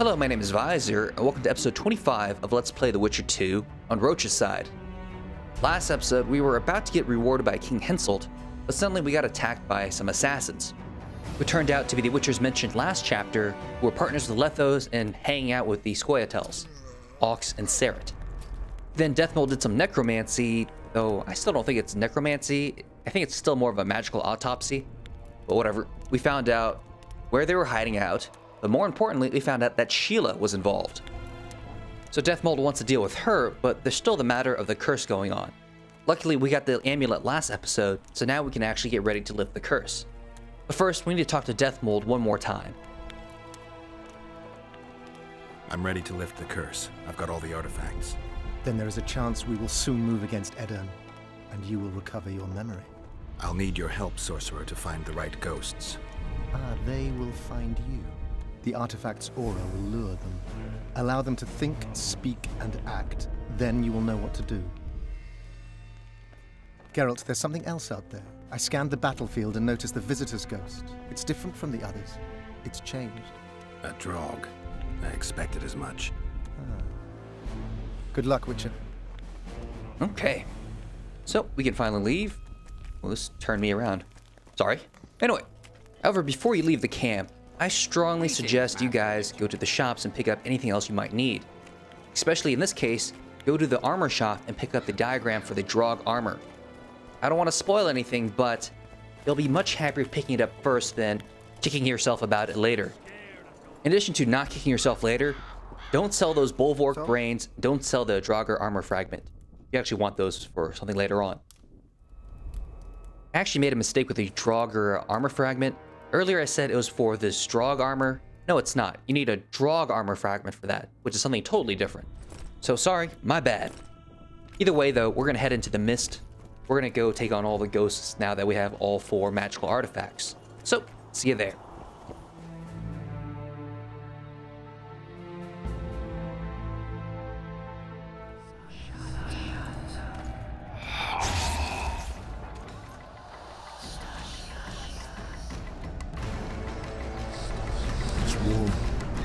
Hello, my name is Visor, and welcome to episode 25 of Let's Play The Witcher 2 on Roche's side. Last episode, we were about to get rewarded by King Henselt, but suddenly we got attacked by some assassins, who turned out to be the Witchers mentioned last chapter, who were partners with the Lethos and hanging out with the Scoia'taels, Aux and Seret. Then Deathmold did some necromancy, though I still don't think it's necromancy. I think it's still more of a magical autopsy, but whatever. We found out where they were hiding out, but more importantly, we found out that Sheila was involved. So Deathmold wants to deal with her, but there's still the matter of the curse going on. Luckily, we got the amulet last episode, so now we can actually get ready to lift the curse. But first, we need to talk to Deathmold one more time. I'm ready to lift the curse. I've got all the artifacts. Then there is a chance we will soon move against Edirn, and you will recover your memory. I'll need your help, sorcerer, to find the right ghosts. Ah, they will find you. The artifact's aura will lure them. Allow them to think, speak, and act. Then you will know what to do. Geralt, there's something else out there. I scanned the battlefield and noticed the visitor's ghost. It's different from the others. It's changed. A Draug. I expected as much. Ah. Good luck, Witcher. Okay. So, we can finally leave. Well, this turned me around. Sorry. Anyway. However, before you leave the camp, I strongly suggest you guys go to the shops and pick up anything else you might need. Especially in this case, go to the armor shop and pick up the diagram for the Draug armor. I don't want to spoil anything, but you'll be much happier picking it up first than kicking yourself about it later. In addition to not kicking yourself later, don't sell those Bulwark brains, don't sell the Draugr armor fragment. You actually want those for something later on. I actually made a mistake with the Draugr armor fragment. Earlier I said it was for the Draug armor. No, it's not. You need a Draug armor fragment for that, which is something totally different. So sorry, my bad. Either way though, we're gonna head into the mist. We're gonna go take on all the ghosts now that we have all 4 magical artifacts. So, see you there.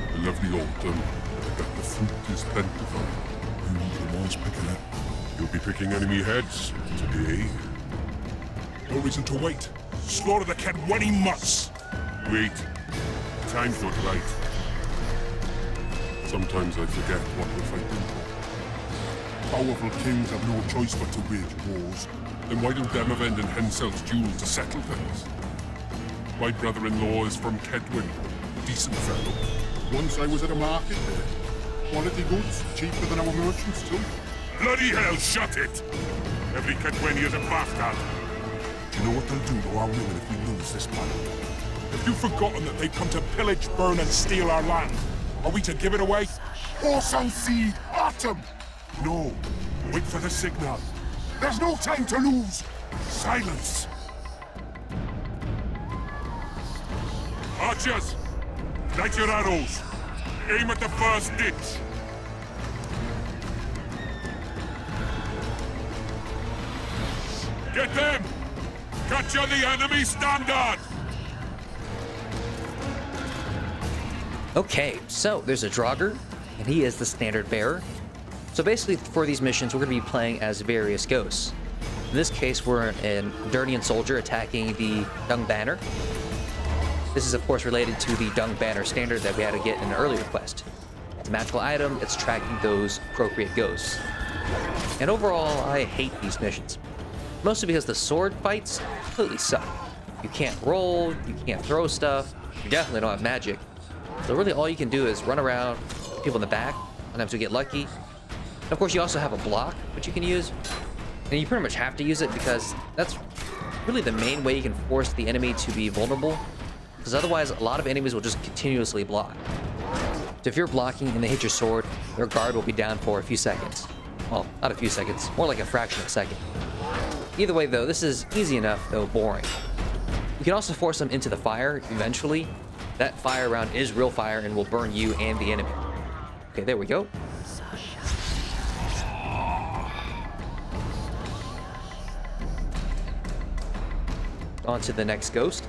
I love the autumn. I bet the fruit is plentiful. Who the ones picking it? You'll be picking enemy heads today. No reason to wait. Slaughter the cat when he must. Wait. Time's not right. Sometimes I forget what we're fighting for. Powerful kings have no choice but to wage wars. Then why don't them avenge Henselt's duel to settle things? My brother-in-law is from Kedwin. Decent fellow. Once I was at a market there. Quality goods, cheaper than our merchants too. Bloody hell, shut it! Every Kedweni is a bastard. Do you know what they'll do to our women if we lose this battle? Have you forgotten that they've come to pillage, burn, and steal our land? Are we to give it away? Horse and seed, autumn! No, wait for the signal. There's no time to lose. Silence! Archers! Light your arrows! Aim at the first ditch! Get them! Capture the enemy standard! Okay, so there's a Draugr, and he is the standard bearer. So basically, for these missions, we're going to be playing as various ghosts. In this case, we're an Durnian soldier attacking the Dung Banner. This is, of course, related to the Dung Banner standard that we had to get in an earlier quest. It's a magical item, it's tracking those appropriate ghosts. And overall, I hate these missions. Mostly because the sword fights completely suck. You can't roll, you can't throw stuff, you definitely don't have magic. So really all you can do is run around, people in the back, sometimes you get lucky. And of course you also have a block, which you can use. And you pretty much have to use it because that's really the main way you can force the enemy to be vulnerable. Because otherwise, a lot of enemies will just continuously block. So if you're blocking and they hit your sword, their guard will be down for a few seconds. Well, not a few seconds, more like a fraction of a second. Either way though, this is easy enough, though boring. You can also force them into the fire eventually. That fire round is real fire and will burn you and the enemy. Okay, there we go. On to the next ghost.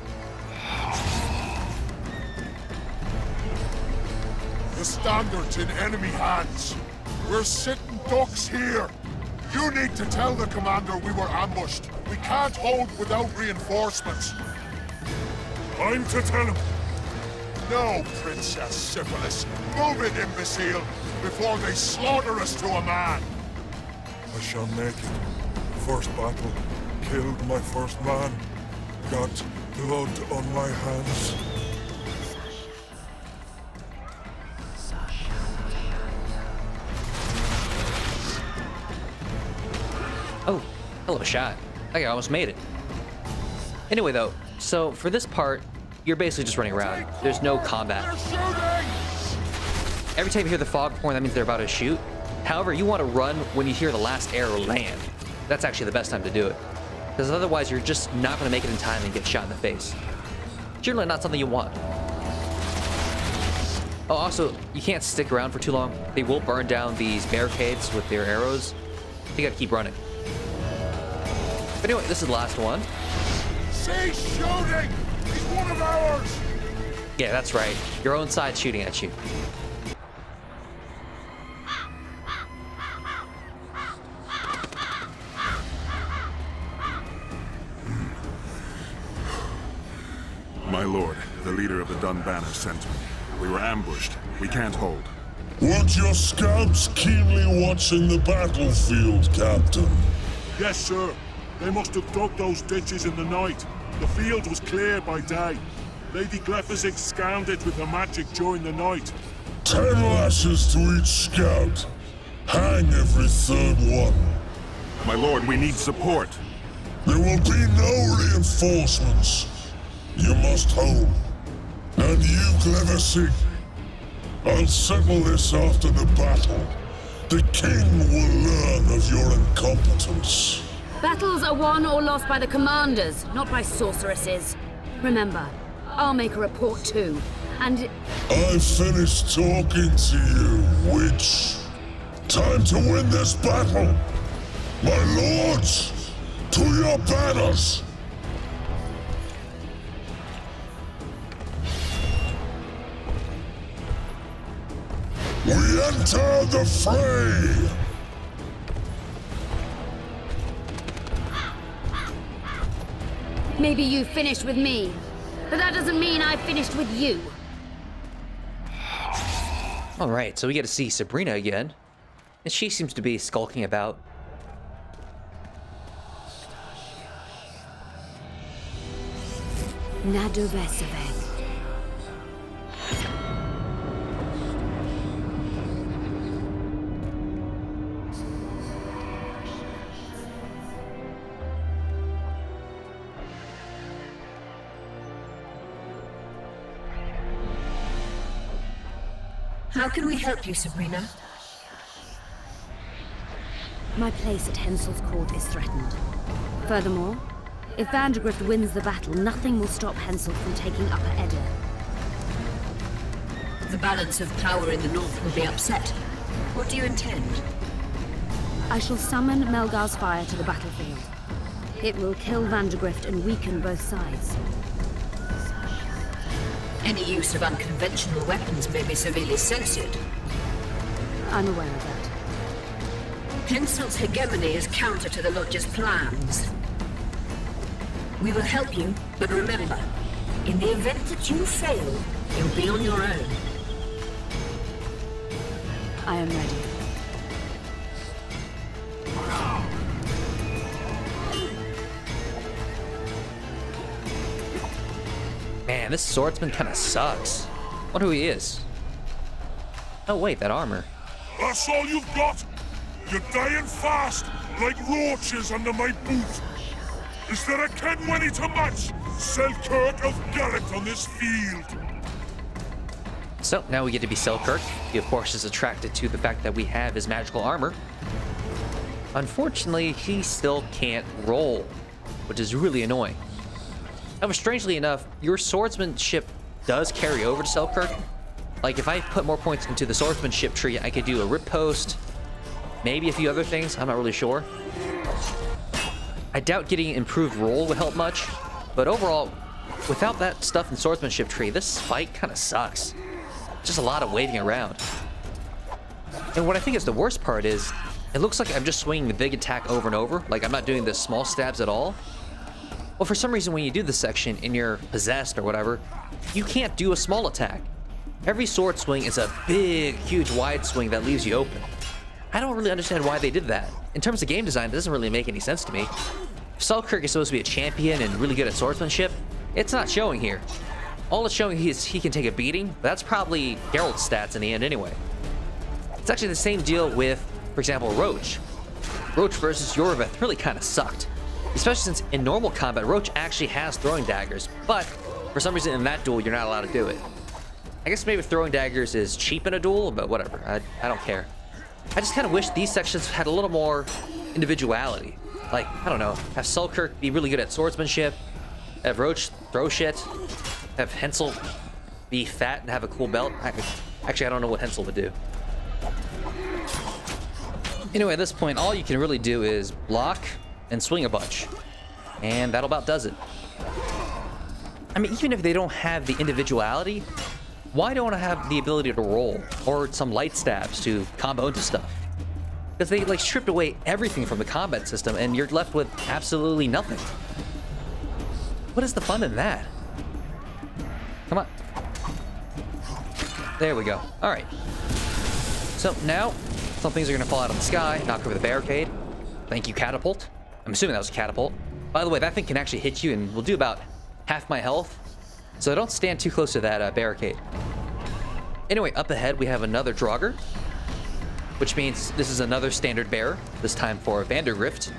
The standard's in enemy hands. We're sitting ducks here. You need to tell the commander we were ambushed. We can't hold without reinforcements. I'm to tell him. No, Princess Syphilis. Move it, imbecile, before they slaughter us to a man. I shall make it. First battle. Killed my first man. Got blood on my hands. Oh, hell of a shot. I almost made it. Anyway, though, so for this part, you're basically just running around. There's no combat. Every time you hear the foghorn, that means they're about to shoot. However, you want to run when you hear the last arrow land. That's actually the best time to do it. Because otherwise, you're just not going to make it in time and get shot in the face. Generally not something you want. Oh, also, you can't stick around for too long. They will burn down these barricades with their arrows. You got to keep running. But anyway, this is the last one. She's shooting! He's one of ours! Yeah, that's right. Your own side shooting at you. My lord, the leader of the Dun Banner sent me. We were ambushed. We can't hold. Weren't your scouts keenly watching the battlefield, Captain? Yes, sir. They must have dug those ditches in the night. The field was clear by day. Lady Glephisic scanned it with her magic during the night. 10 lashes to each scout. Hang every third one. My lord, we need support. There will be no reinforcements. You must hold. And you, Glephisic, I'll settle this after the battle. The king will learn of your incompetence. Battles are won or lost by the commanders, not by sorceresses. Remember, I'll make a report too, and... I've finished talking to you, witch. Time to win this battle. My lords, to your banners! We enter the fray! Maybe you finished with me, but that doesn't mean I finished with you. Alright, so we get to see Sabrina again. And she seems to be skulking about. Nadovesave. How can we help you, Sabrina? My place at Hensel's court is threatened. Furthermore, if Vandergrift wins the battle, nothing will stop Hensel from taking Upper Edda. The balance of power in the north will be upset. What do you intend? I shall summon Melgar's fire to the battlefield. It will kill Vandergrift and weaken both sides. Any use of unconventional weapons may be severely censored. I'm aware of that. Hensel's hegemony is counter to the Lodge's plans. We will help you, but remember, in the event that you fail, you'll be on your own. I am ready. Man, this swordsman kind of sucks. Wonder who he is. Oh wait, that armor. That's all you've got? You're dying fast, like roaches under my boot. Is there a Kenwenny to match Selkirk of Geralt on this field? So now we get to be Selkirk. He of course is attracted to the fact that we have his magical armor. Unfortunately, he still can't roll, which is really annoying. However, strangely enough, your swordsmanship does carry over to Selkirk. Like, if I put more points into the swordsmanship tree, I could do a riposte, maybe a few other things. I'm not really sure. I doubt getting improved roll would help much, but overall, without that stuff in swordsmanship tree, this fight kind of sucks. just a lot of waving around. And what I think is the worst part is, it looks like I'm just swinging the big attack over and over, like I'm not doing the small stabs at all. Well, for some reason, when you do this section and you're possessed or whatever, you can't do a small attack. Every sword swing is a big, huge, wide swing that leaves you open. I don't really understand why they did that. In terms of game design, it doesn't really make any sense to me. If Selkirk is supposed to be a champion and really good at swordsmanship, it's not showing here. All it's showing is he can take a beating, but that's probably Geralt's stats in the end anyway. It's actually the same deal with, for example, Roche. Roche versus Yorveth really kind of sucked. Especially since in normal combat, Roche actually has throwing daggers, but for some reason in that duel, you're not allowed to do it. I guess maybe throwing daggers is cheap in a duel, but whatever, I don't care. I just kind of wish these sections had a little more individuality. Like, I don't know, have Selkirk be really good at swordsmanship, have Roche throw shit, have Hensel be fat and have a cool belt. Actually, I don't know what Hensel would do. Anyway, at this point, all you can really do is block and swing a bunch, and that about does it. I mean, even if they don't have the individuality, why don't I have the ability to roll or some light stabs to combo into stuff? Because they like stripped away everything from the combat system and you're left with absolutely nothing. What is the fun in that? Come on. There we go. All right. So now some things are gonna fall out of the sky, knock over the barricade. Thank you, catapult. I'm assuming that was a catapult. By the way, that thing can actually hit you and will do about half my health. So don't stand too close to that barricade. Anyway, up ahead we have another Draugr, which means this is another standard bearer, this time for Vandergrift.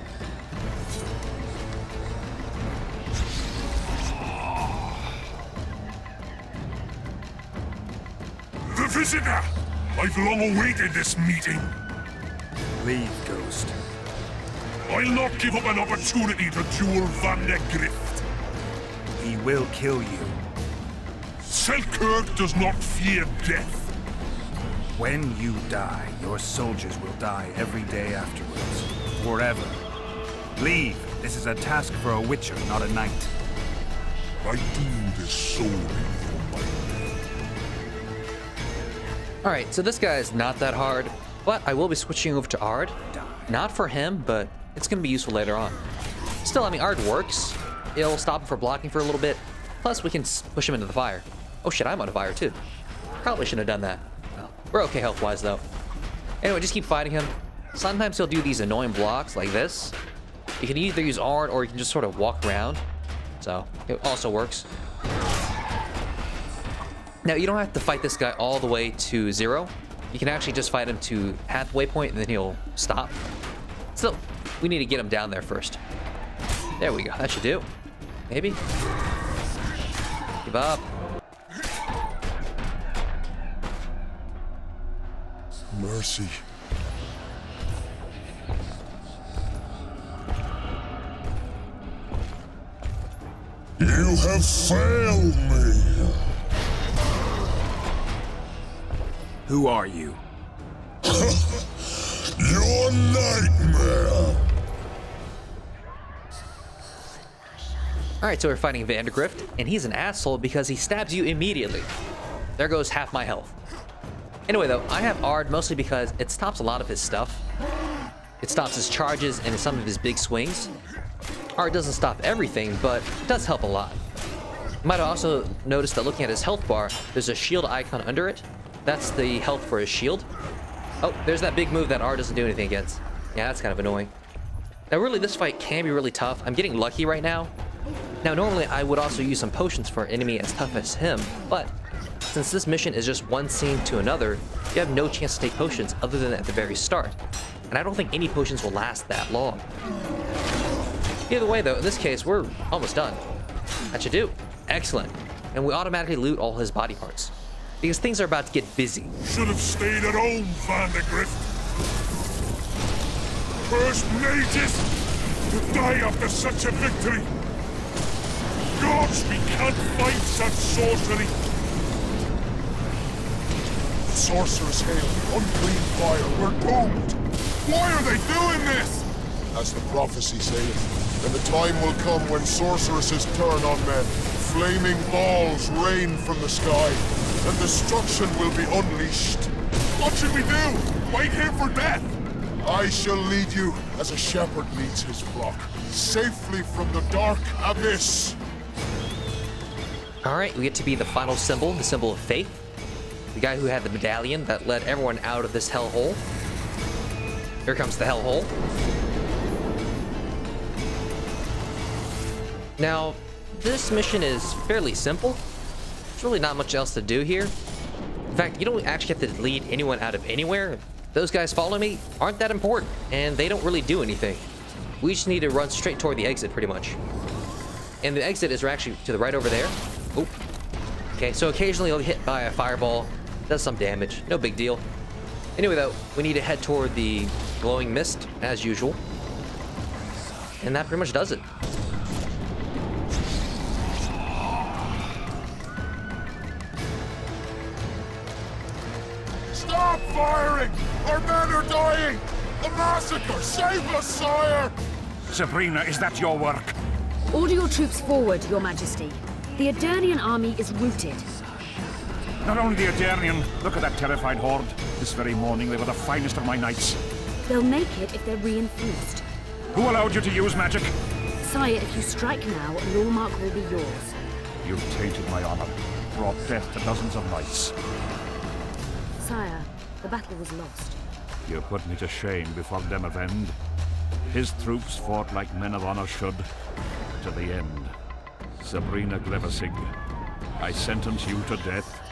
The visitor! I've long awaited this meeting. Leave, Ghost. I'll not give up an opportunity to duel Vandergrift. He will kill you. Selkirk does not fear death. When you die, your soldiers will die every day afterwards. Forever. Leave. This is a task for a witcher, not a knight. I do this solely for my death. Alright, so this guy is not that hard, but I will be switching over to Ard. Not for him, but it's going to be useful later on. Still, I mean, Ard works. It'll stop him from blocking for a little bit. Plus, we can push him into the fire. Oh shit, I'm on a fire too. Probably shouldn't have done that. Well, we're okay health-wise though. Anyway, just keep fighting him. Sometimes he'll do these annoying blocks like this. You can either use Ard or you can just sort of walk around. So, it also works. Now, you don't have to fight this guy all the way to 0. You can actually just fight him to halfway point and then he'll stop. Still, we need to get him down there first. There we go, that should do. Maybe? Give up. Mercy. You have failed me. Who are you? Your nightmare. Alright, so we're fighting Vandergrift, and he's an asshole because he stabs you immediately. There goes half my health. Anyway though, I have Ard mostly because it stops a lot of his stuff. It stops his charges and some of his big swings. Ard doesn't stop everything, but it does help a lot. You might have also noticed that looking at his health bar, there's a shield icon under it. That's the health for his shield. Oh, there's that big move that Ard doesn't do anything against. Yeah, that's kind of annoying. Now really, this fight can be really tough. I'm getting lucky right now. Now normally I would also use some potions for an enemy as tough as him, but since this mission is just one scene to another, you have no chance to take potions other than at the very start. And I don't think any potions will last that long. Either way though, in this case, we're almost done. That should do. Excellent. And we automatically loot all his body parts. Because things are about to get busy. Should have stayed at home, Vandergrift. First mages to die after such a victory. Gods, we can't fight such sorcery. Sorcerer's hail, unclean fire, we're doomed. Why are they doing this? As the prophecy saith, and the time will come when sorceresses turn on men. Flaming balls rain from the sky. and destruction will be unleashed. What should we do? Wait here for death? I shall lead you as a shepherd leads his flock, safely from the dark abyss. Alright, we get to be the final symbol, the symbol of faith. The guy who had the medallion that led everyone out of this hellhole. Here comes the hellhole. Now, this mission is fairly simple. There's really not much else to do here. In fact, you don't actually have to lead anyone out of anywhere. Those guys follow me aren't that important, and they don't really do anything. We just need to run straight toward the exit, pretty much. And the exit is actually to the right over there. Oop. Okay, so occasionally you'll get hit by a fireball. Does some damage. No big deal. Anyway, though, we need to head toward the glowing mist, as usual. And that pretty much does it. Stop firing! Our men are dying! A massacre! Save us, sire! Sabrina, is that your work? Order your troops forward, Your Majesty. The Aedirnian army is routed. Not only the Aedirnian, look at that terrified horde. This very morning they were the finest of my knights. They'll make it if they're reinforced. Who allowed you to use magic? Sire, if you strike now, Lawmark will be yours. You've tainted my honor, brought death to dozens of knights. Sire, the battle was lost. You put me to shame before Demavend. His troops fought like men of honor should, to the end. Sabrina Gleversig, I sentence you to death.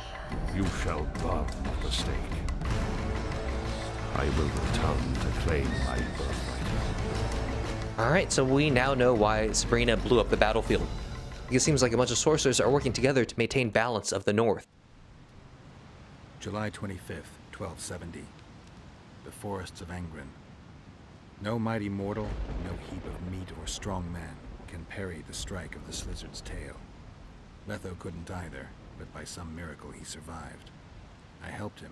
You shall burn at the stake. I will return to claim my birthright. Alright, so we now know why Sabrina blew up the battlefield. It seems like a bunch of sorcerers are working together to maintain balance of the North. July 25th, 1270. The forests of Angren. No mighty mortal, no heap of meat or strong man can parry the strike of the Slizzard's tail. Letho couldn't either, but by some miracle he survived. I helped him.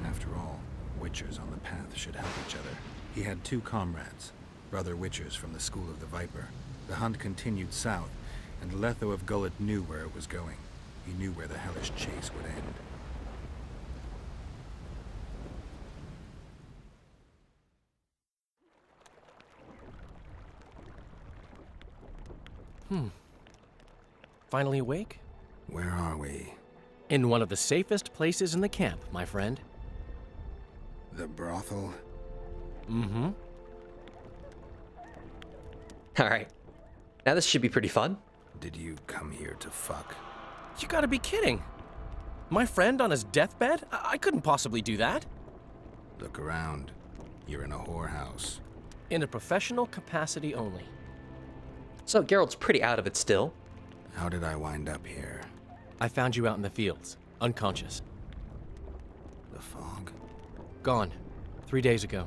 After all, Witchers on the path should help each other. He had two comrades, brother Witchers from the School of the Viper. The hunt continued south, and Letho of Gullet knew where it was going. He knew where the hellish chase would end. Finally awake? Where are we? In one of the safest places in the camp, my friend. The brothel? Mm-hmm. Alright. Now this should be pretty fun. Did you come here to fuck? You gotta be kidding. My friend on his deathbed? I couldn't possibly do that. Look around. You're in a whorehouse. In a professional capacity only. So Geralt's pretty out of it still. How did I wind up here? I found you out in the fields, unconscious. The fog? Gone. 3 days ago.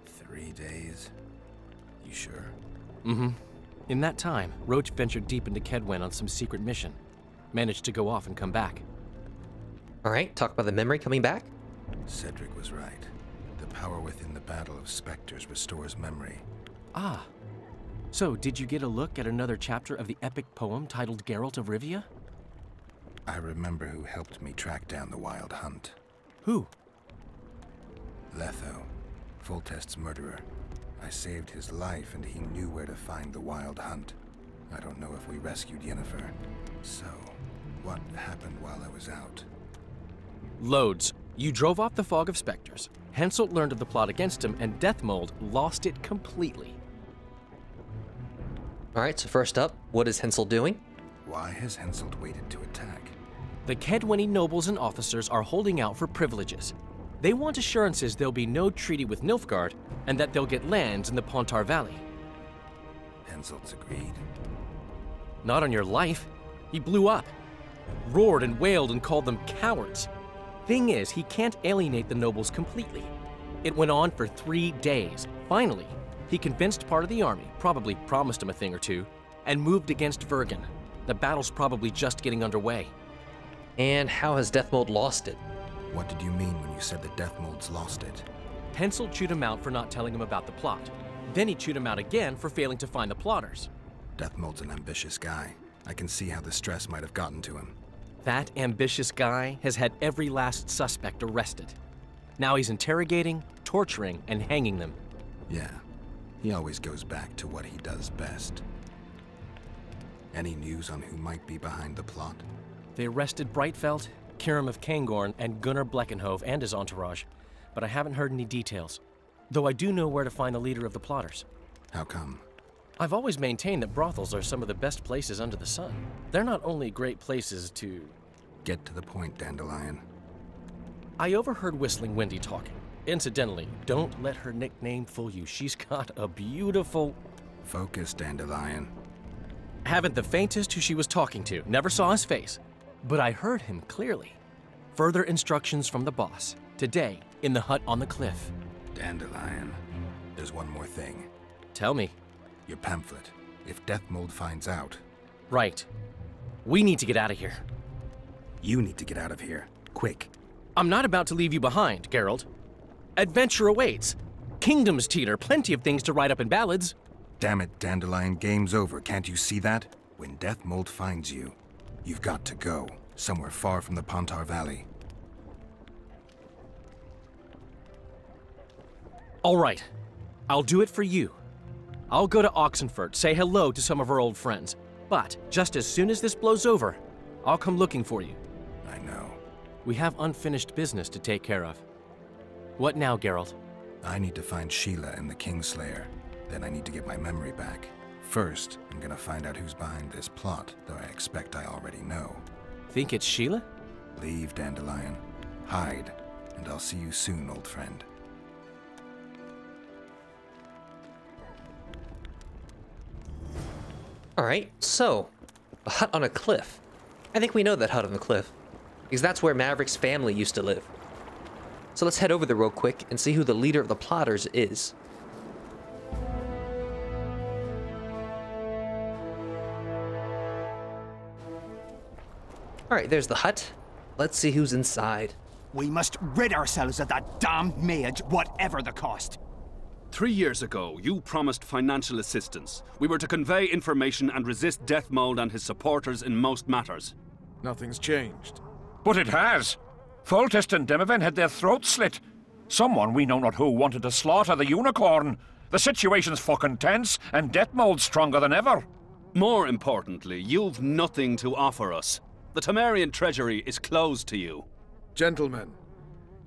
3 days? You sure? Mm-hmm. In that time, Roche ventured deep into Kedwen on some secret mission. Managed to go off and come back. Alright, talk about the memory coming back. Cedric was right. The power within the Battle of Spectres restores memory. Ah. So, did you get a look at another chapter of the epic poem titled Geralt of Rivia? I remember who helped me track down the Wild Hunt. Who? Letho, Foltest's murderer. I saved his life and he knew where to find the Wild Hunt. I don't know if we rescued Yennefer. So, what happened while I was out? Loads. You drove off the Fog of Spectres. Henselt learned of the plot against him, and Deathmold lost it completely. Alright, so first up, what is Henselt doing? Why has Henselt waited to attack? The Kedweni nobles and officers are holding out for privileges. They want assurances there'll be no treaty with Nilfgaard, and that they'll get lands in the Pontar Valley. Henselt's agreed. Not on your life. He blew up. Roared and wailed and called them cowards. Thing is, he can't alienate the nobles completely. It went on for 3 days. Finally, he convinced part of the army, probably promised him a thing or two, and moved against Vergen. The battle's probably just getting underway. And how has Deathmold lost it? What did you mean when you said that Deathmold's lost it? Henselt chewed him out for not telling him about the plot. Then he chewed him out again for failing to find the plotters. Deathmold's an ambitious guy. I can see how the stress might have gotten to him. That ambitious guy has had every last suspect arrested. Now he's interrogating, torturing, and hanging them. Yeah, he always goes back to what he does best. Any news on who might be behind the plot? They arrested Breitfeld, Kirim of Kangorn, and Gunnar Bleckenhove and his entourage, but I haven't heard any details. Though I do know where to find the leader of the plotters. How come? I've always maintained that brothels are some of the best places under the sun. They're not only great places to... Get to the point, Dandelion. I overheard Whistling Wendy talking. Incidentally, don't let her nickname fool you. She's got a beautiful... Focus, Dandelion. Haven't the faintest who she was talking to. Never saw his face. But I heard him clearly. Further instructions from the boss. Today, in the hut on the cliff. Dandelion. There's one more thing. Tell me. Your pamphlet. If Deathmold finds out... Right. We need to get out of here. You need to get out of here. Quick. I'm not about to leave you behind, Geralt. Adventure awaits. Kingdoms teeter, plenty of things to write up in ballads. Damn it, Dandelion, game's over. Can't you see that? When Deathmold finds you, you've got to go. Somewhere far from the Pontar Valley. All right. I'll do it for you. I'll go to Oxenfurt, say hello to some of our old friends. But just as soon as this blows over, I'll come looking for you. I know. We have unfinished business to take care of. What now, Geralt? I need to find Sheila and the Kingslayer. Then I need to get my memory back. First, I'm gonna find out who's behind this plot, though I expect I already know. Think it's Sheila? Leave, Dandelion. Hide, and I'll see you soon, old friend. Alright, so, a hut on a cliff. I think we know that hut on the cliff, because that's where Maverick's family used to live. So let's head over there real quick and see who the leader of the plotters is. Alright, there's the hut. Let's see who's inside. We must rid ourselves of that damned mage, whatever the cost. 3 years ago, you promised financial assistance. We were to convey information and resist Deathmold and his supporters in most matters. Nothing's changed. But it has. Foltest and Demeven had their throats slit. Someone, we know not who, wanted to slaughter the unicorn. The situation's fucking tense, and Deathmold's stronger than ever. More importantly, you've nothing to offer us. The Temerian treasury is closed to you. Gentlemen,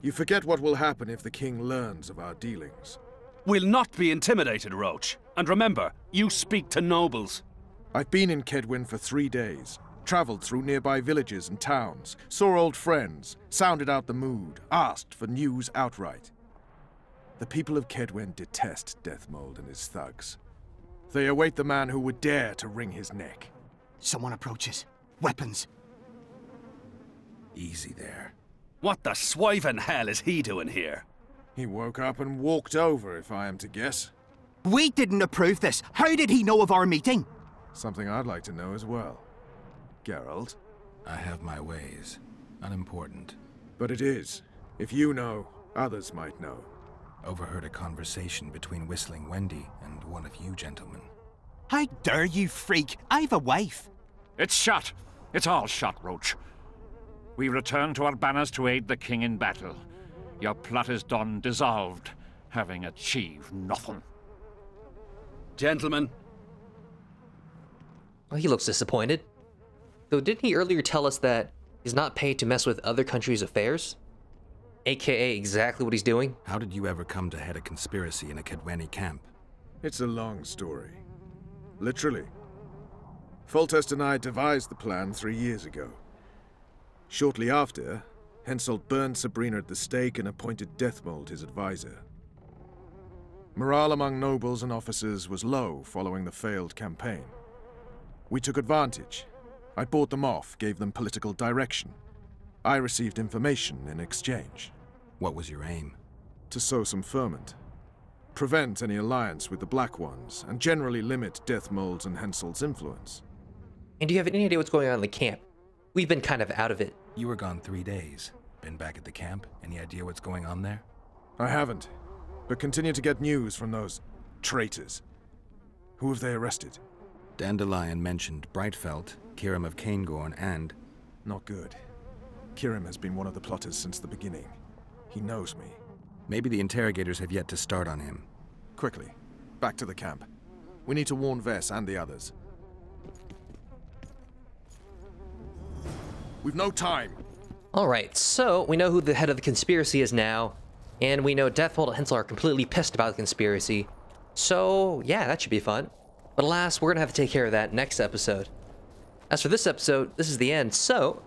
you forget what will happen if the king learns of our dealings. We'll not be intimidated, Roche. And remember, you speak to nobles. I've been in Kedwin for 3 days. Traveled through nearby villages and towns, saw old friends, sounded out the mood, asked for news outright. The people of Kedwin detest Deathmold and his thugs. They await the man who would dare to wring his neck. Someone approaches. Weapons. Easy there. What the swiven hell is he doing here? He woke up and walked over, if I am to guess. We didn't approve this. How did he know of our meeting? Something I'd like to know as well. Geralt? I have my ways. Unimportant. But it is. If you know, others might know. Overheard a conversation between Whistling Wendy and one of you gentlemen. How dare you, freak? I've a wife. It's shut. It's all shut, Roche. We return to our banners to aid the king in battle. Your plot is done, dissolved, having achieved nothing. Gentlemen. Well, he looks disappointed. Though didn't he earlier tell us that he's not paid to mess with other countries' affairs? AKA exactly what he's doing? How did you ever come to head a conspiracy in a Kedweni camp? It's a long story. Literally. Foltest and I devised the plan 3 years ago. Shortly after, Henselt burned Sabrina at the stake and appointed Deathmold his advisor. Morale among nobles and officers was low following the failed campaign. We took advantage. I bought them off, gave them political direction. I received information in exchange. What was your aim? To sow some ferment. Prevent any alliance with the Black Ones, and generally limit Deathmold's and Henselt's influence. And do you have any idea what's going on in the camp? We've been kind of out of it. You were gone 3 days. Been back at the camp? Any idea what's going on there? I haven't, but continue to get news from those traitors. Who have they arrested? Dandelion mentioned Breitfeld, Kirim of Caingorn and... Not good. Kirim has been one of the plotters since the beginning. He knows me. Maybe the interrogators have yet to start on him. Quickly, back to the camp. We need to warn Vess and the others. We've no time! Alright, so we know who the head of the conspiracy is now, and we know Deathmold and Hensel are completely pissed about the conspiracy. So, yeah, that should be fun. But alas, we're gonna have to take care of that next episode. As for this episode, this is the end, so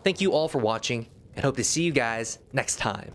thank you all for watching, and hope to see you guys next time.